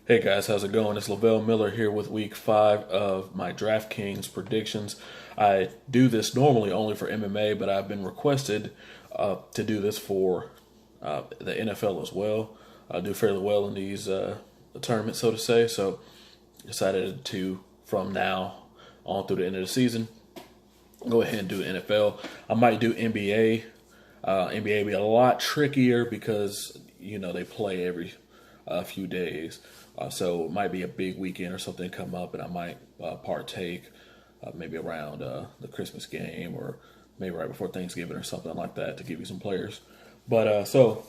Hey guys, how's it going? It's Lavelle Miller here with week 5 of my DraftKings predictions. I do this normally only for MMA, but I've been requested to do this for the NFL as well. I do fairly well in these tournaments, so to say. So decided to, from now on through the end of the season, go ahead and do NFL. I might do NBA. NBA be a lot trickier because they play every few days. So it might be a big weekend or something come up, and I might partake maybe around the Christmas game or maybe right before Thanksgiving or something like that to give you some players. But so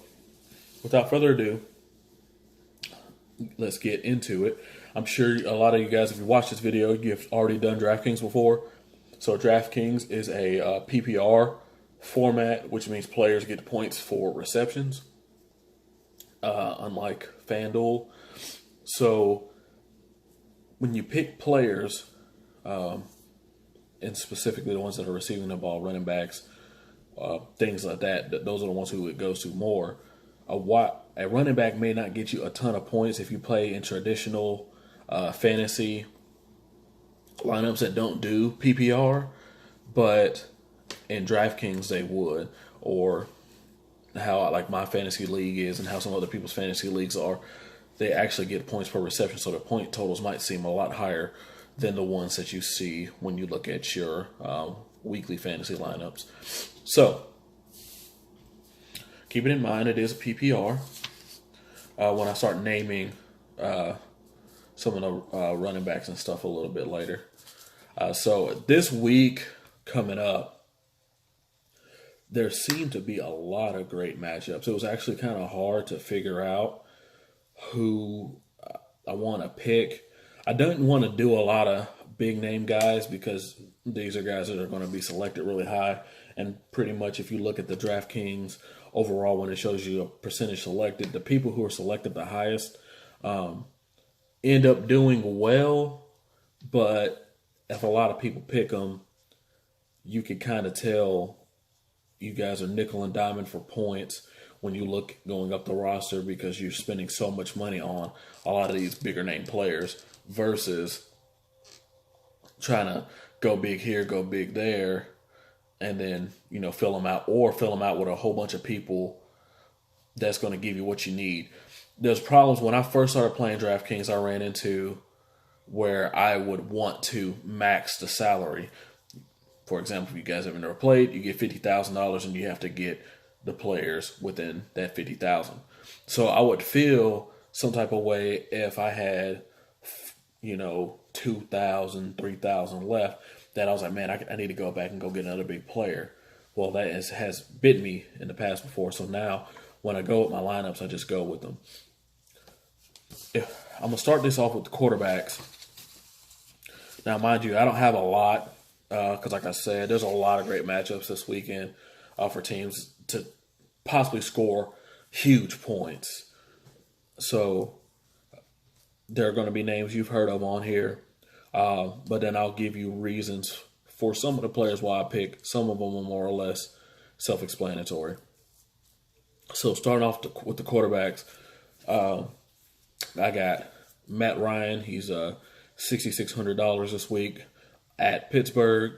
without further ado, let's get into it. I'm sure a lot of you guys, if you watch this video, you've already done DraftKings before. So DraftKings is a PPR format, which means players get points for receptions, unlike FanDuel. So when you pick players, and specifically the ones that are receiving the ball, running backs, things like that, those are the ones who it goes to more. A running back may not get you a ton of points if you play in traditional fantasy lineups that don't do PPR, but in DraftKings they would, or how like my fantasy league is and how some other people's fantasy leagues are. They actually get points per reception, so the point totals might seem a lot higher than the ones that you see when you look at your weekly fantasy lineups. So, keep it in mind, it is a PPR. When I start naming some of the running backs and stuff a little bit later. So, this week coming up, there seemed to be a lot of great matchups. It was actually kind of hard to figure out who I want to pick. I don't want to do a lot of big name guys because these are guys that are going to be selected really high. And pretty much if you look at the DraftKings overall, when it shows you a percentage selected, the people who are selected the highest end up doing well. But if a lot of people pick them, you can kind of tell you guys are nickel and diamond for points when you look going up the roster because you're spending so much money on a lot of these bigger name players versus trying to go big here, go big there, and then, fill them out with a whole bunch of people that's going to give you what you need. There's problems when I first started playing DraftKings I ran into where I would want to max the salary. For example, if you guys have never played, you get $50,000 and you have to get the players within that $50,000. So I would feel some type of way if I had, $2,000, $3,000 left, that I was like, man, I need to go back and go get another big player. Well, that has bit me in the past before. So now when I go with my lineups, I just go with them. I'm going to start this off with the quarterbacks. Now, mind you, I don't have a lot because, like I said, there's a lot of great matchups this weekend for teams to possibly score huge points. So there are going to be names you've heard of on here, but then I'll give you reasons for some of the players why I pick. Some of them are more or less self-explanatory. So starting off with the quarterbacks, I got Matt Ryan. He's $6,600 this week at Pittsburgh.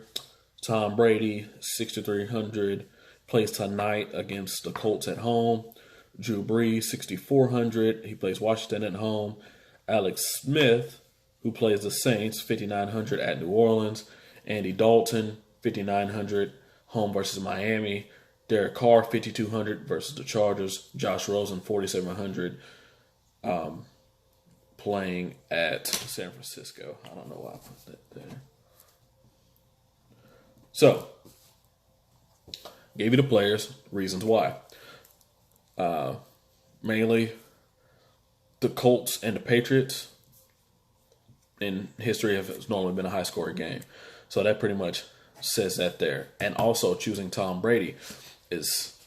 Tom Brady, $6,300. Plays tonight against the Colts at home. Drew Brees, $6,400. He plays Washington at home. Alex Smith, who plays the Saints, $5,900 at New Orleans. Andy Dalton, $5,900, home versus Miami. Derek Carr, $5,200 versus the Chargers. Josh Rosen, $4,700, playing at San Francisco. I don't know why I put that there. So, gave you the players, reasons why. Mainly, the Colts and the Patriots in history have normally been a high-scoring game. So that pretty much says that there. And also choosing Tom Brady is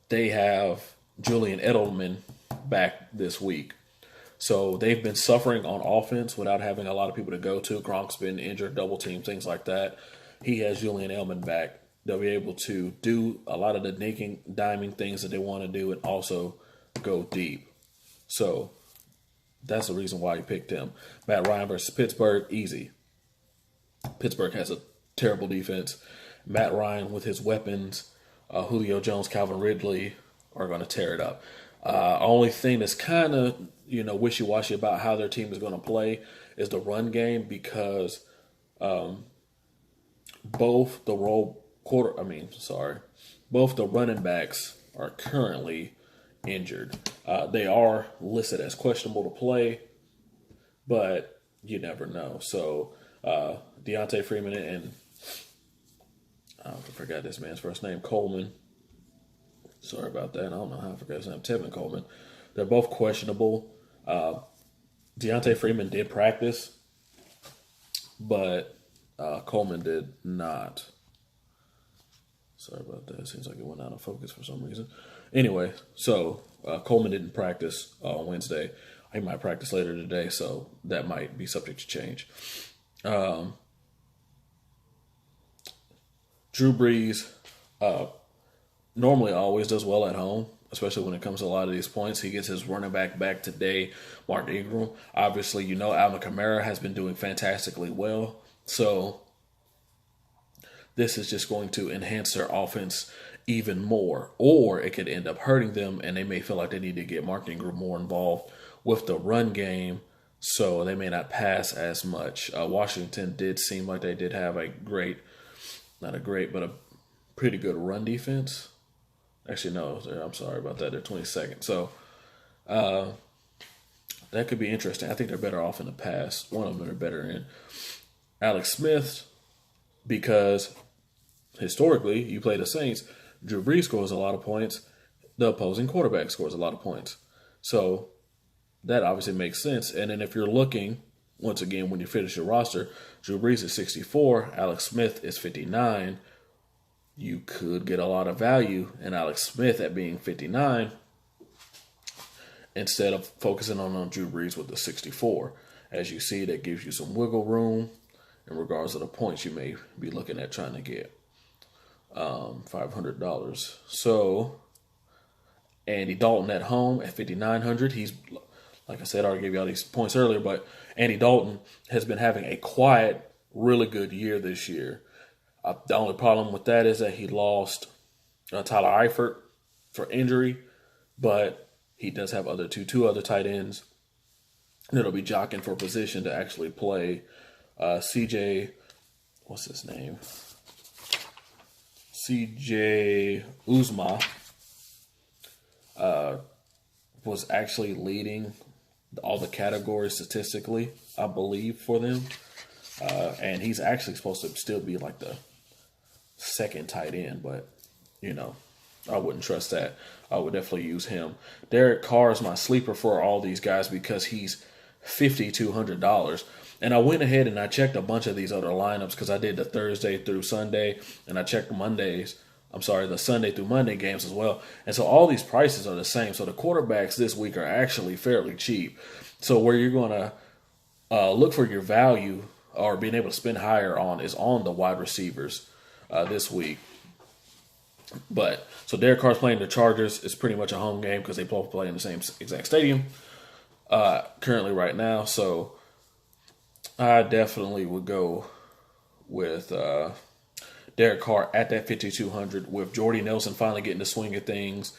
they have Julian Edelman back this week. So they've been suffering on offense without having a lot of people to go to. Gronk's been injured, double team, things like that. He has Julian Edelman back. They'll be able to do a lot of the diming things that they want to do and also go deep. So That's the reason why he picked him. Matt Ryan versus Pittsburgh, easy. Pittsburgh has a terrible defense. Matt Ryan with his weapons, Julio Jones, Calvin Ridley are going to tear it up. Only thing that's kind of wishy-washy about how their team is going to play is the run game, because both the running backs are currently injured. They are listed as questionable to play, but you never know. So Deontay Freeman and I forgot this man's first name, Coleman. Sorry about that. I don't know how I forgot his name. Tevin Coleman. They're both questionable. Deontay Freeman did practice, but Coleman did not. Sorry about that. It seems like it went out of focus for some reason. Anyway, so Coleman didn't practice on Wednesday. He might practice later today, so that might be subject to change. Drew Brees normally always does well at home, especially when it comes to a lot of these points. He gets his running back today, Mark Ingram. Obviously, Alvin Kamara has been doing fantastically well. So this is just going to enhance their offense even more. Or it could end up hurting them, and they may feel like they need to get Mark Ingram more involved with the run game, so they may not pass as much. Washington did seem like they did have a pretty good run defense. Actually, no, I'm sorry about that. They're 22nd. So that could be interesting. I think they're better off in the pass. One of them they're better in. Alex Smith, because historically, you play the Saints, Drew Brees scores a lot of points. The opposing quarterback scores a lot of points. So that obviously makes sense. And then if you're looking, once again, when you finish your roster, Drew Brees is 64, Alex Smith is 59. You could get a lot of value in Alex Smith at being 59 instead of focusing on Drew Brees with the 64. As you see, that gives you some wiggle room in regards to the points you may be looking at trying to get. $500. So Andy Dalton at home at 5,900. He's, like I said, I already gave you all these points earlier, but Andy Dalton has been having a quiet, really good year this year. The only problem with that is that he lost Tyler Eifert for injury, but he does have two other tight ends that'll be jockeying for position to actually play. CJ, what's his name? CJ Uzma was actually leading all the categories statistically, I believe, for them. And he's actually supposed to still be like the second tight end, but, I wouldn't trust that. I would definitely use him. Derek Carr is my sleeper for all these guys because he's $5,200. And I went ahead and I checked a bunch of these other lineups because I did the Thursday through Sunday, and I checked the Sunday through Monday games as well. And so all these prices are the same. So the quarterbacks this week are actually fairly cheap. So where you're going to look for your value or being able to spend higher on is on the wide receivers this week. But so Derek Carr's playing the Chargers. It's pretty much a home game because they both play in the same exact stadium currently right now. So I definitely would go with Derek Carr at that 5,200 with Jordy Nelson finally getting the swing of things,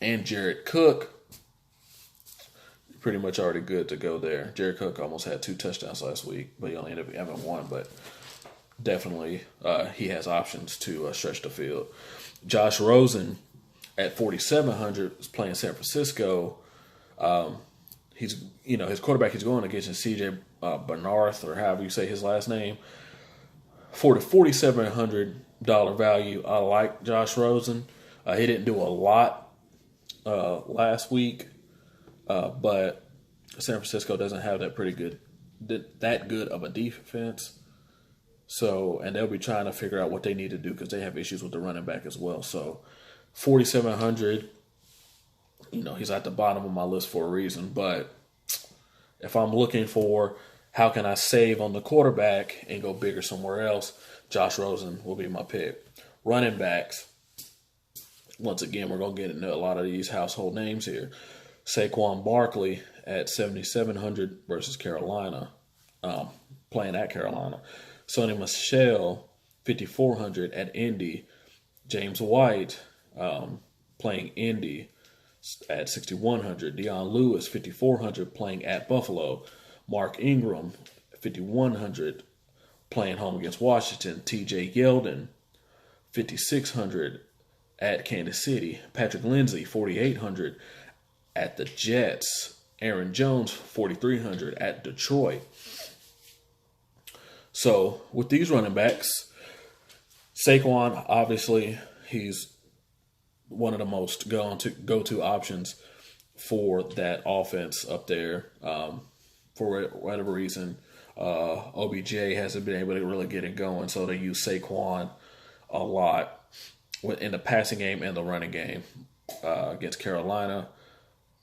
and Jared Cook. Pretty much already good to go there. Jared Cook almost had 2 touchdowns last week, but he only ended up having 1. But definitely he has options to stretch the field. Josh Rosen at 4,700 is playing San Francisco. He's his quarterback he's going against is C.J. Bernard, or however you say his last name. For the $4,700 value, I like Josh Rosen. He didn't do a lot last week. But San Francisco doesn't have that good of a defense. So, and they'll be trying to figure out what they need to do because they have issues with the running back as well. So, 4,700, he's at the bottom of my list for a reason. But if I'm looking for how can I save on the quarterback and go bigger somewhere else, Josh Rosen will be my pick. Running backs, once again, we're going to get into a lot of these household names here. Saquon Barkley at 7,700 versus Carolina, playing at Carolina. Sonny Michel, 5,400 at Indy. James White, playing Indy at 6,100. Dion Lewis, 5,400, playing at Buffalo. Mark Ingram, 5,100, playing home against Washington. T.J. Yeldon, 5,600 at Kansas City. Patrick Lindsey, 4,800 at the Jets. Aaron Jones, 4,300 at Detroit. So with these running backs, Saquon, obviously, he's one of the most go-to options for that offense up there. For whatever reason, OBJ hasn't been able to really get it going, so they use Saquon a lot in the passing game and the running game against Carolina.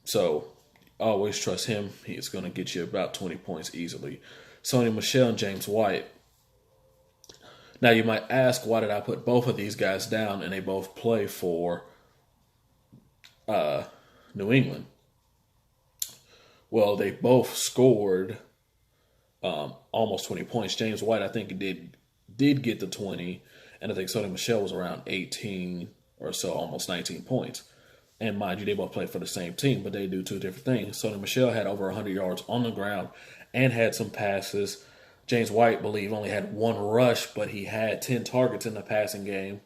So always trust him. He's going to get you about 20 points easily. Sonny Michel and James White. Now you might ask, why did I put both of these guys down and they both play for New England? Well, they both scored almost 20 points. James White, I think, did get the 20, and I think Sonny Michel was around 18 or so, almost 19 points. And mind you, they both play for the same team, but they do two different things. Sonny Michel had over 100 yards on the ground and had some passes. James White, I believe, only had one rush, but he had 10 targets in the passing game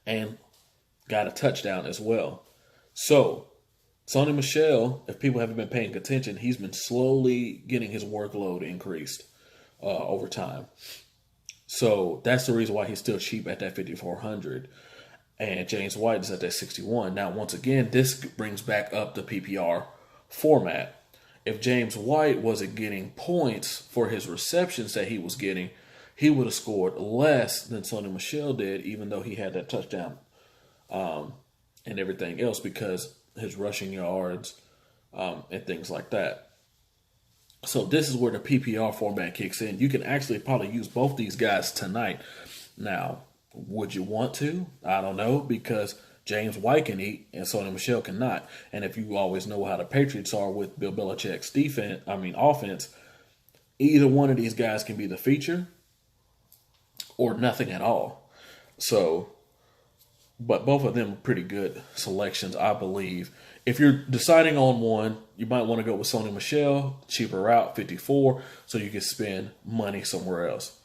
and got a touchdown as well. So, Sonny Michel, if people haven't been paying attention, he's been slowly getting his workload increased over time. So that's the reason why he's still cheap at that 5,400. And James White is at that 61. Now, once again, this brings back up the PPR format. If James White wasn't getting points for his receptions that he was getting, he would have scored less than Sonny Michel did, even though he had that touchdown and everything else, because his rushing yards and things like that. So this is where the PPR format kicks in. You can actually probably use both these guys tonight. Now, would you want to? I don't know, because James White can eat and Sonny Michel cannot. And if you always know how the Patriots are with Bill Belichick's offense, either one of these guys can be the feature or nothing at all. So, but both of them are pretty good selections, I believe. If you're deciding on one, you might want to go with Sonny Michel, cheaper route, 54, so you can spend money somewhere else.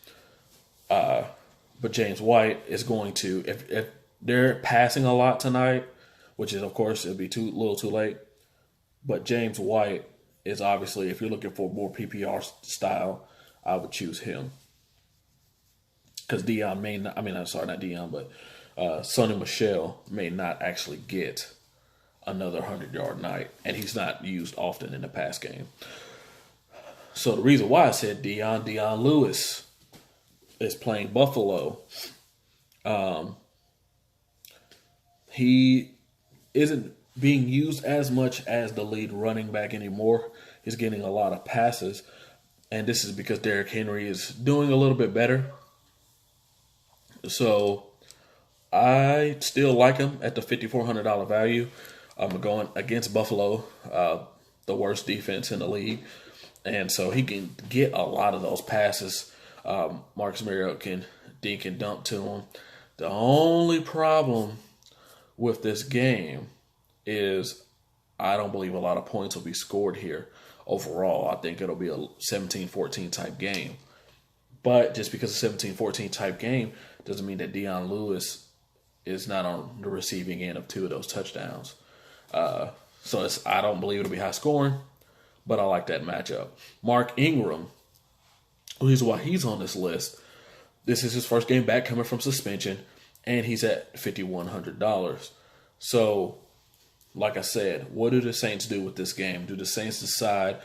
But James White is going to, if they're passing a lot tonight, which is, of course, it'll be a little too late. But James White is obviously, if you're looking for more PPR style, I would choose him. Because Dion may not, not Dion, but Sonny Michel may not actually get another 100-yard night, and he's not used often in the pass game. So the reason why I said Dion Lewis is playing Buffalo. He isn't being used as much as the lead running back anymore. He's getting a lot of passes, and this is because Derrick Henry is doing a little bit better. So I still like him at the $5,400 value. I'm going against Buffalo, the worst defense in the league. And so he can get a lot of those passes. Marcus Mariota can dink and dump to him. The only problem with this game is I don't believe a lot of points will be scored here overall. I think it'll be a 17-14 type game. But just because it's a 17-14 type game doesn't mean that Dion Lewis is not on the receiving end of two of those touchdowns. So I don't believe it'll be high scoring, but I like that matchup. Mark Ingram, the reason why he's on this list, this is his first game back coming from suspension, and he's at $5,100. So, like I said, what do the Saints do with this game? Do the Saints decide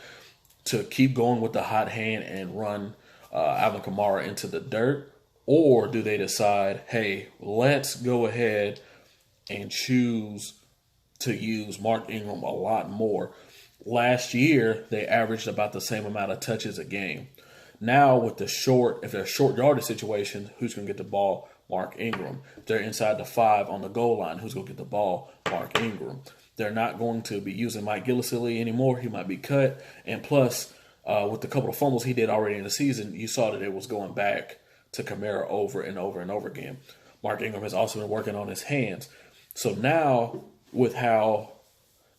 to keep going with the hot hand and run Alvin Kamara into the dirt? Or do they decide, hey, let's go ahead and choose to use Mark Ingram a lot more? Last year, they averaged about the same amount of touches a game. Now, with if they're short yardage situation, who's going to get the ball? Mark Ingram. If they're inside the 5 on the goal line, who's going to get the ball? Mark Ingram. they're not going to be using Mike Gillislee anymore. He might be cut. And plus, with the couple of fumbles he did already in the season, you saw that it was going back to Kamara over and over and over again. Mark Ingram has also been working on his hands. So now, with how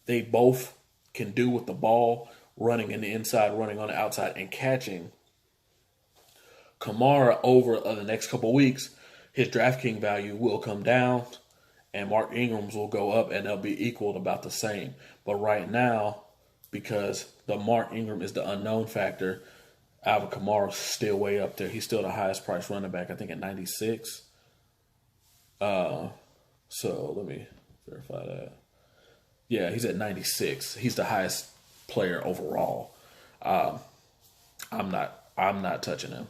they both can do with the ball, running in the inside, running on the outside, and catching, Kamara over the next couple of weeks, his DraftKings value will come down, and Mark Ingram's will go up, and they'll be equal to about the same. But right now, because the Mark Ingram is the unknown factor, Alvin Kamara's still way up there. He's still the highest priced running back, I think, at 96. So let me verify that. Yeah, he's at 96. He's the highest player overall. I'm not touching him,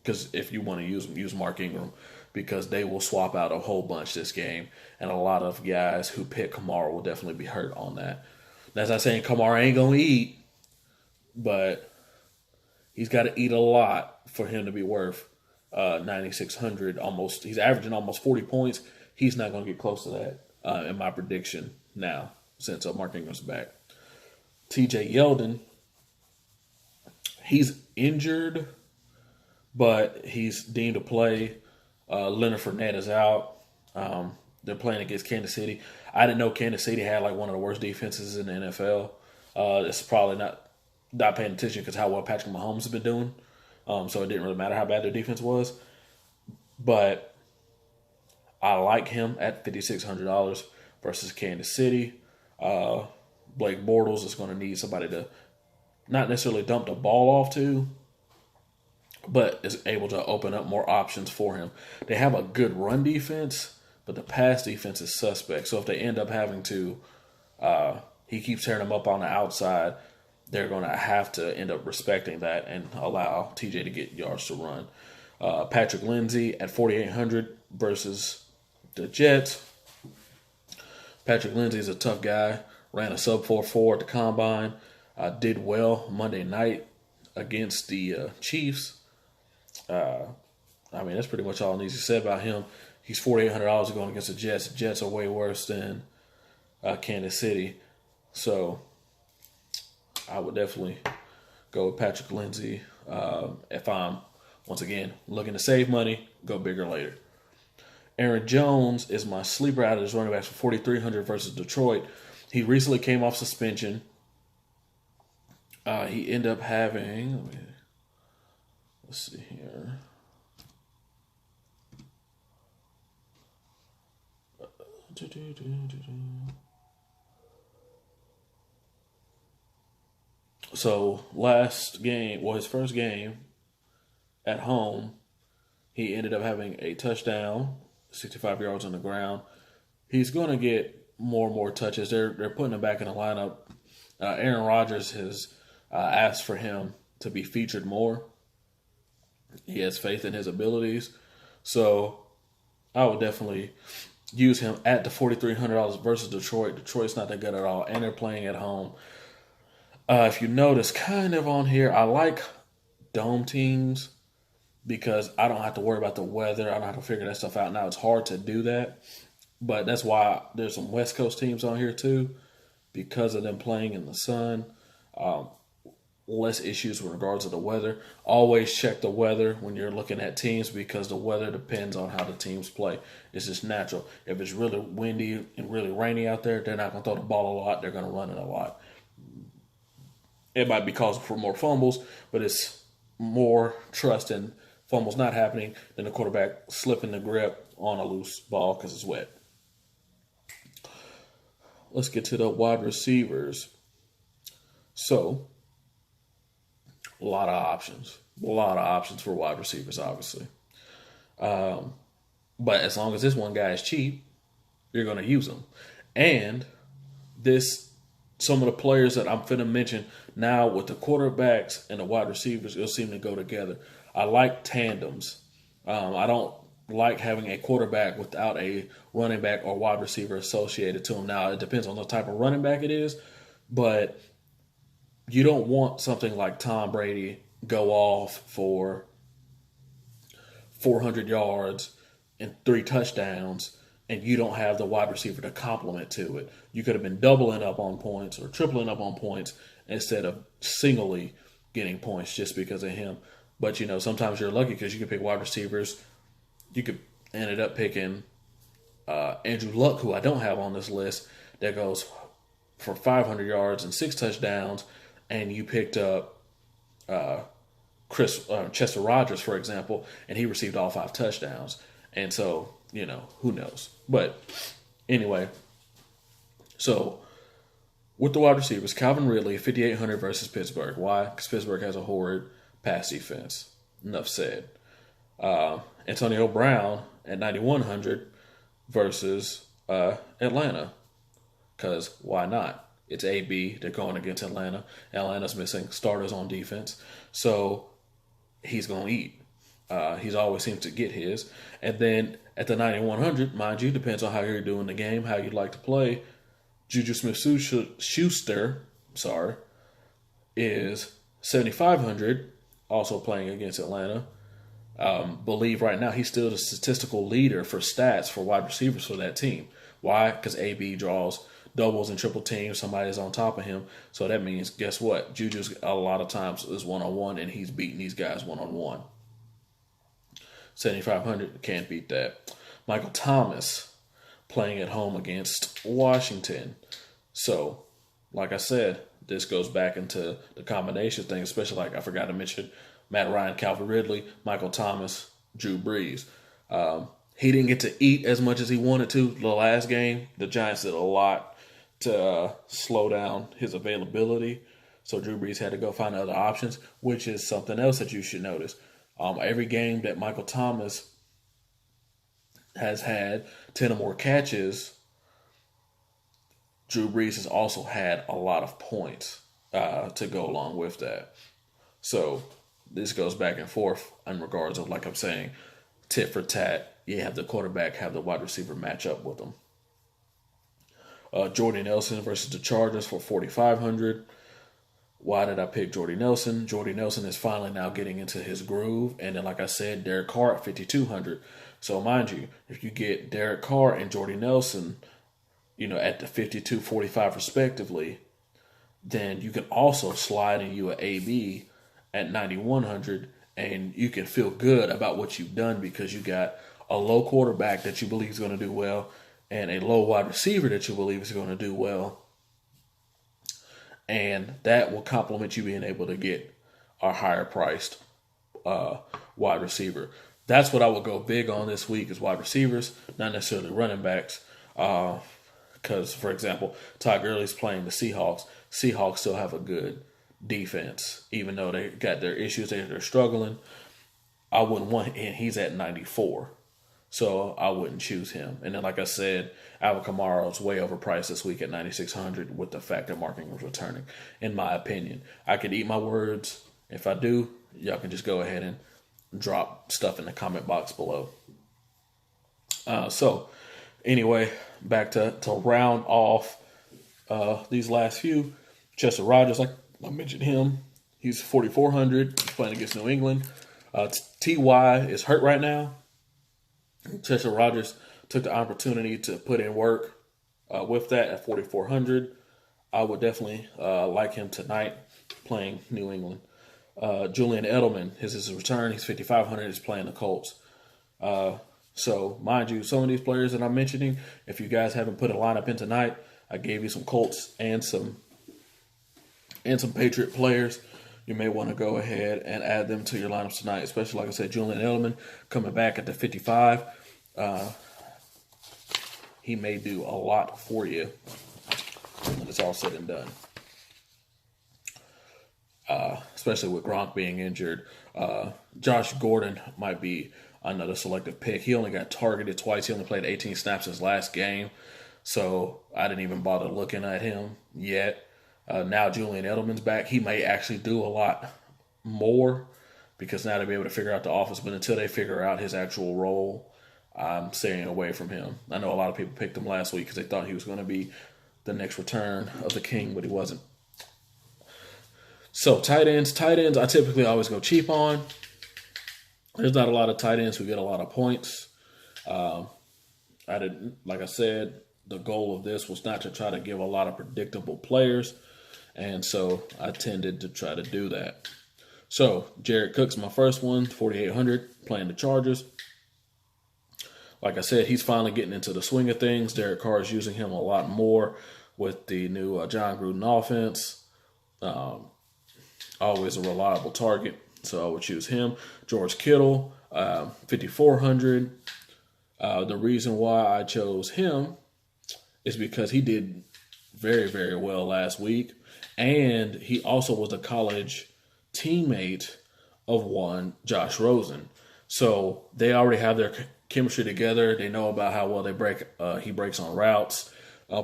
because if you want to use him, use Mark Ingram, because they will swap out a whole bunch this game, and a lot of guys who pick Kamara will definitely be hurt on that. That's not saying Kamara ain't gonna eat, but he's got to eat a lot for him to be worth 9,600 almost. He's averaging almost 40 points. He's not going to get close to that in my prediction now, since Mark Ingram's back. TJ Yeldon, he's injured, but he's deemed to play. Leonard Fournette is out. They're playing against Kansas City. I didn't know Kansas City had like one of the worst defenses in the NFL. It's probably not paying attention because how well Patrick Mahomes has been doing. So it didn't really matter how bad their defense was. But I like him at $5,600 versus Kansas City. Blake Bortles is going to need somebody to not necessarily dump the ball off to, but is able to open up more options for him. They have a good run defense, but the pass defense is suspect. So if they end up having to, he keeps tearing them up on the outside, they're going to have to end up respecting that and allow TJ to get yards to run. Patrick Lindsey at 4,800 versus the Jets. Patrick Lindsey is a tough guy. Ran a sub 4.4 at the combine. Did well Monday night against the Chiefs. That's pretty much all needs to be said about him. He's $4,800 going against the Jets. The Jets are way worse than Kansas City. So I would definitely go with Patrick Lindsey. If I'm, once again, looking to save money, go bigger later. Aaron Jones is my sleeper out of his running backs for $4,300 versus Detroit. He recently came off suspension. He ended up having, let's see here. So last game, his first game at home, he ended up having a touchdown, 65 yards on the ground. He's going to get more and more touches. They're putting him back in the lineup. Aaron Rodgers has asked for him to be featured more. He has faith in his abilities. So I would definitely use him at the $4,300 versus Detroit. Detroit's not that good at all, and they're playing at home. If you notice, kind of on here, I like dome teams because I don't have to worry about the weather. I don't have to figure that stuff out. Now, it's hard to do that, but that's why there's some West Coast teams on here too, because of them playing in the sun. Less issues with regards to the weather. Always check the weather when you're looking at teams because the weather depends on how the teams play. It's just natural. If it's really windy and really rainy out there, they're not going to throw the ball a lot. They're going to run it a lot. It might be causing for more fumbles, but it's more trust in fumbles not happening than the quarterback slipping the grip on a loose ball because it's wet. Let's get to the wide receivers. So, a lot of options. A lot of options for wide receivers, obviously. But as long as this one guy is cheap, you're going to use him. And some of the players that I'm finna mention now with the quarterbacks and the wide receivers, it'll seem to go together. I like tandems. I don't like having a quarterback without a running back or wide receiver associated to him. Now, it depends on the type of running back it is, but you don't want something like Tom Brady go off for 400 yards and 3 touchdowns and you don't have the wide receiver to complement to it. You could have been doubling up on points or tripling up on points instead of singly getting points just because of him. But, sometimes you're lucky because you can pick wide receivers. You could ended up picking Andrew Luck, who I don't have on this list, that goes for 500 yards and 6 touchdowns, and you picked up Chester Rogers, for example, and he received all 5 touchdowns. And so, who knows? But anyway, so with the wide receivers, Calvin Ridley, 5,800 versus Pittsburgh. Why? Because Pittsburgh has a horrid pass defense. Enough said. Antonio Brown at 9,100 versus Atlanta. Because why not? It's AB. They're going against Atlanta. Atlanta's missing starters on defense. So he's going to eat. He's always seems to get his. And then at the 9,100, mind you, depends on how you're doing the game, how you'd like to play. Juju Smith-Schuster, is 7,500, also playing against Atlanta. Believe right now he's still the statistical leader for stats for wide receivers for that team. Why? Because AB draws doubles and triple teams. Somebody's on top of him. So that means, guess what? Juju's a lot of times is one-on-one, and he's beating these guys one-on-one. 7,500, can't beat that. Michael Thomas playing at home against Washington. So, like I said, this goes back into the combination thing, especially like I forgot to mention Matt Ryan, Calvin Ridley, Michael Thomas, Drew Brees. He didn't get to eat as much as he wanted to the last game. The Giants did a lot to slow down his availability. So Drew Brees had to go find other options, which is something else that you should notice. Every game that Michael Thomas has had 10 or more catches, Drew Brees has also had a lot of points to go along with that. So this goes back and forth in regards of, like I'm saying, tit for tat. You have the quarterback, have the wide receiver match up with them. Jordy Nelson versus the Chargers for 4,500. Why did I pick Jordy Nelson? Jordy Nelson is finally now getting into his groove. And then, like I said, Derek Carr at 5,200. So, mind you, if you get Derek Carr and Jordy Nelson, at the 52-45 respectively, then you can also slide in you an AB at 9,100, and you can feel good about what you've done because you got a low quarterback that you believe is going to do well and a low wide receiver that you believe is going to do well. And that will complement you being able to get a higher priced wide receiver. That's what I would go big on this week is wide receivers, not necessarily running backs. Because, for example, Todd Gurley's playing the Seahawks. Seahawks still have a good defense, even though they got their issues, they're struggling. I wouldn't want, and he's at 94. So I wouldn't choose him. And then, like I said, Alvin Kamara is way overpriced this week at 9,600 with the fact that Mark Ingram's returning, in my opinion. I could eat my words. If I do, y'all can just go ahead and drop stuff in the comment box below. So, anyway, back to round off these last few. Chester Rogers, like I mentioned him, he's 4,400. He's playing against New England. T.Y. is hurt right now. Chester Rogers took the opportunity to put in work with that at 4,400. I would definitely like him tonight playing New England. Julian Edelman, his return. He's 5,500. He's playing the Colts. So, mind you, some of these players that I'm mentioning, if you guys haven't put a lineup in tonight, I gave you some Colts and some Patriot players. You may want to go ahead and add them to your lineups tonight, especially, like I said, Julian Edelman coming back at the 55. He may do a lot for you when it's all said and done. Especially with Gronk being injured. Josh Gordon might be another selective pick. He only got targeted twice. He only played 18 snaps his last game. So I didn't even bother looking at him yet. Now Julian Edelman's back. He may actually do a lot more because now they'll be able to figure out the offense. But until they figure out his actual role, I'm staying away from him. I know a lot of people picked him last week because they thought he was going to be the next return of the king, but he wasn't. So tight ends, I typically always go cheap on. There's not a lot of tight ends who get a lot of points. I didn't, like I said, the goal of this was not to try to give a lot of predictable players, and so I tended to try to do that. So Jared Cook's my first one, 4,800, playing the Chargers. Like I said, he's finally getting into the swing of things. Derek Carr is using him a lot more with the new John Gruden offense. Always a reliable target, so I would choose him. George Kittle, 5,400. The reason why I chose him is because he did very, very well last week, and he also was a college teammate of one Josh Rosen. So they already have their chemistry together. They know about how well he breaks on routes,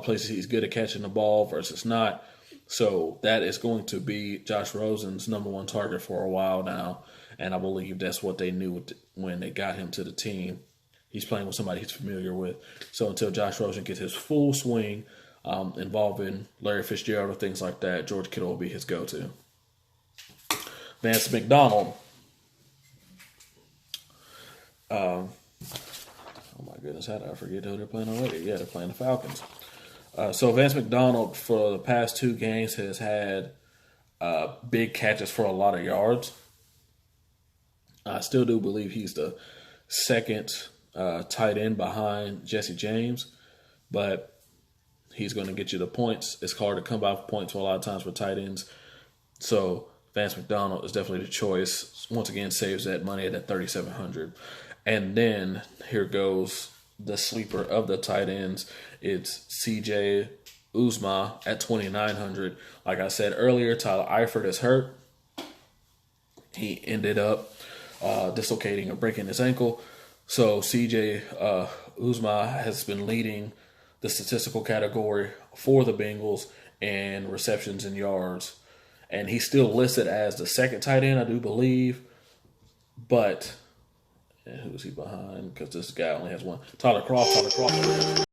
places he's good at catching the ball versus not. So that is going to be Josh Rosen's number one target for a while now, and I believe that's what they knew when they got him to the team. He's playing with somebody he's familiar with. So until Josh Rosen gets his full swing involving Larry Fitzgerald or things like that, George Kittle will be his go-to. Vance McDonald. Oh my goodness, how did I forget who they're playing already? Yeah, they're playing the Falcons. So Vance McDonald for the past 2 games has had big catches for a lot of yards. I still do believe he's the second tight end behind Jesse James, but he's going to get you the points. It's hard to come by points a lot of times for tight ends. So Vance McDonald is definitely the choice. Once again, saves that money at that 3,700. And then here goes the sleeper of the tight ends. It's C.J. Uzomah at 2,900. Like I said earlier, Tyler Eifert is hurt. He ended up dislocating or breaking his ankle. So C.J. Uzomah has been leading the statistical category for the Bengals in receptions and yards. And he's still listed as the second tight end, I do believe. But who is he behind? Because this guy only has one. Tyler Croft.